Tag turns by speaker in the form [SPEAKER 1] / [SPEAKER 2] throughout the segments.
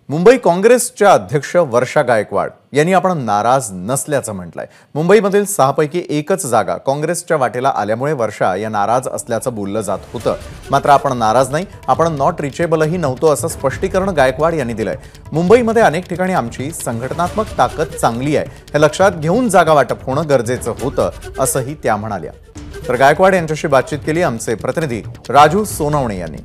[SPEAKER 1] मुंबई काँग्रेसच्या अध्यक्ष वर्षा गायकवाड यांनी आपण नाराज नसल्याचं म्हटलंय। मुंबईमधील 6 पैकी एकच जागा काँग्रेसच्या वाटेला आल्यामुळे वर्षा या नाराज असल्याचं बोललं जात होतं। मात्र आपण नाराज नाही, आपण नॉट रिचेबलही नव्हतो असं स्पष्टीकरण गायकवाड यांनी दिलंय। मुंबईमध्ये अनेक ठिकाणी आमची संघटनात्मक ताकद चांगली आहे, हे लक्षात घेऊन जागा वाटप होणं गरजेचं होतं असंही त्या म्हणाल्या। तर गायकवाड यांच्याशी बातचीत केली आमचे प्रतिनिधी राजू सोनवणे यांनी।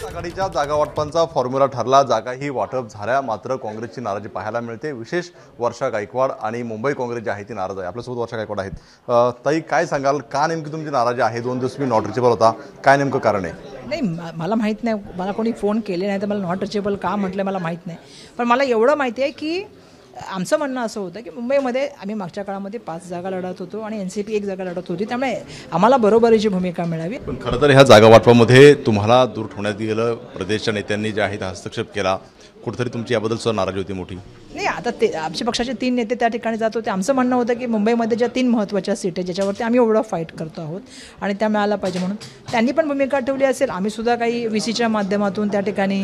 [SPEAKER 2] आघाडीच्या जागा वाटपांचा फॉर्म्युला ठरला, जागाही वाटप झाल्या, मात्र काँग्रेसची नाराजी पाहायला मिळते। विशेष वर्षा गायकवाड आणि मुंबई काँग्रेस जी आहे ती नाराज आहे। आपल्यासोबत वर्षा गायकवाड आहेत। ताई, काय सांगाल, का नेमकी तुमची नाराजी आहे? 2 दिवस मी नॉट रिचेबल होता, काय नेमकं कारण आहे?
[SPEAKER 3] नाही, मला माहीत नाही, मला कोणी फोन केले नाही तर मला नॉट रिचेबल का म्हटलं मला माहीत नाही। पण मला एवढं माहिती आहे की आमचं म्हणणं असं होतं की मुंबईमध्ये आम्ही मागच्या काळामध्ये 5 जागा लढत होतो आणि एनसीपी 1 जागा लढत होती, त्यामुळे आम्हाला बरोबरीची भूमिका मिळावी।
[SPEAKER 2] पण खरं तर ह्या जागा वाटपामध्ये तुम्हाला दूर ठेवण्यात गेलं, प्रदेशच्या नेत्यांनी जे आहे ते हस्तक्षेप केला, कुठेतरी तुमची याबद्दल सुद्धा नाराजी होती मोठी?
[SPEAKER 3] नाही, आता ते आमच्या पक्षाचे 3 नेते त्या ठिकाणी जात होते। आमचं म्हणणं होतं की मुंबईमध्ये ज्या 3 महत्त्वाच्या सीट आहेत ज्याच्यावरती आम्ही एवढं फाईट करतो आहोत आणि त्या मिळायला पाहिजे म्हणून त्यांनी पण भूमिका ठेवली असेल। आम्ही सुद्धा काही VCच्या माध्यमातून त्या ठिकाणी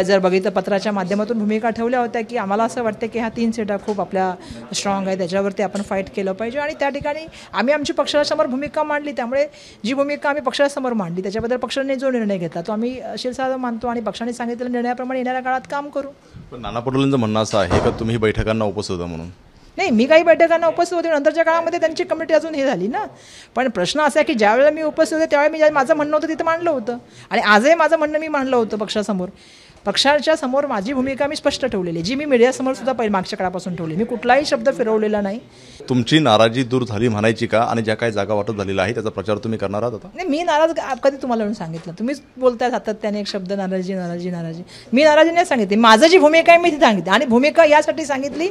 [SPEAKER 3] जर बघितलं पत्राच्या माध्यमातून भूमिका ठेवल्या होत्या की आम्हाला असं वाटतं की ह्या 3 सीटा खूप आपल्या स्ट्रॉंग आहे, त्याच्यावरती आपण फाईट केलं पाहिजे आणि त्या ठिकाणी आम्ही आमची पक्षासमोर भूमिका मांडली। त्यामुळे जी भूमिका आम्ही पक्षासमोर मांडली त्याच्याबद्दल पक्षाने जो निर्णय घेतला तो आम्ही शिरसावं मानतो आणि पक्षाने सांगितलेल्या निर्णयाप्रमाणे येणाऱ्या काळात काम करू।
[SPEAKER 2] पण नाना पटोलेंचं म्हणणं असं आहे का तुम्ही बैठकांना उपस्थित होता म्हणून?
[SPEAKER 3] नाही, मी काही बैठकांना उपस्थित होते, नंतरच्या काळामध्ये त्यांची कमिटी अजून हे झाली ना। पण प्रश्न असा आहे की ज्यावेळेला मी उपस्थित होते त्यावेळी मी माझं म्हणणं होतं तिथं मांडलं होतं आणि आजही माझं म्हणणं मी मांडलं होतं पक्षासमोर। पक्षाच्या समोर माझी भूमिका मी स्पष्ट ठेवलेली, जी मी मीडियासमोर सुद्धा मागच्या काळापासून ठेवली। मी कुठलाही शब्द फिरवलेला नाही।
[SPEAKER 2] तुमची नाराजी दूर झाली म्हणायची का? आणि ज्या काही जागा वाटप झालेला आहे त्याचा प्रचार तुम्ही करणार आहात आता?
[SPEAKER 3] नाही, मी नाराज कधी तुम्हाला म्हणून सांगितलं? तुम्हीच बोलताय सातत्याने एक शब्द नाराजी नाराजी नाराजी। मी नाराजी नाही सांगितली, माझं जी भूमिका आहे मी ती सांगितली आणि भूमिका यासाठी सांगितली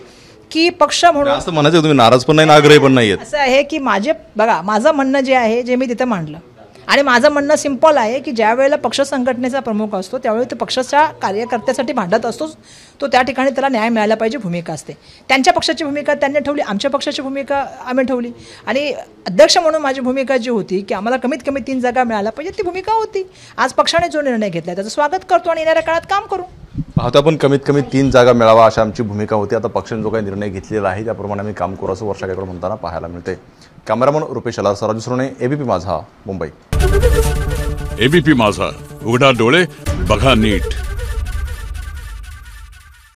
[SPEAKER 3] की पक्ष म्हणून
[SPEAKER 2] असं म्हणायचं तुम्ही नाराज पण नाही ना आग्रही पण नाहीयेत?
[SPEAKER 3] असं आहे की माझं म्हणणं जे आहे जे मी तिथे मांडलं आणि माझं म्हणणं सिंपल आहे की ज्या वेळेला पक्ष संघटनेचा प्रमुख असतो त्यावेळी तो पक्षाच्या कार्यकर्त्यासाठी भांडत असतो, तो त्या ठिकाणी त्याला न्याय मिळायला पाहिजे भूमिका असते। त्यांच्या पक्षाची भूमिका त्यांनी ठेवली, आमच्या पक्षाची भूमिका आम्ही ठेवली आणि अध्यक्ष म्हणून माझी भूमिका जी होती की आम्हाला कमीत कमी 3 जागा मिळायला पाहिजे ती भूमिका होती। आज पक्षाने जो निर्णय घेतला त्याचं स्वागत करतो आणि येणाऱ्या काळात काम करू।
[SPEAKER 2] पाहता पण कमीत कमी 3 जागा मिळावा अशी आमची भूमिका होती। आता पक्षाने जो काही निर्णय घेतलेला आहे त्याप्रमाणे आम्ही काम करू असं वर्षा गायकवाड म्हणताना पाहायला मिळते। कॅमेरामन रुपेश अलार, राजू सोनवणे, ABP माझा, मुंबई।
[SPEAKER 4] ABP माझा, उघडा डोळे बघा नीट।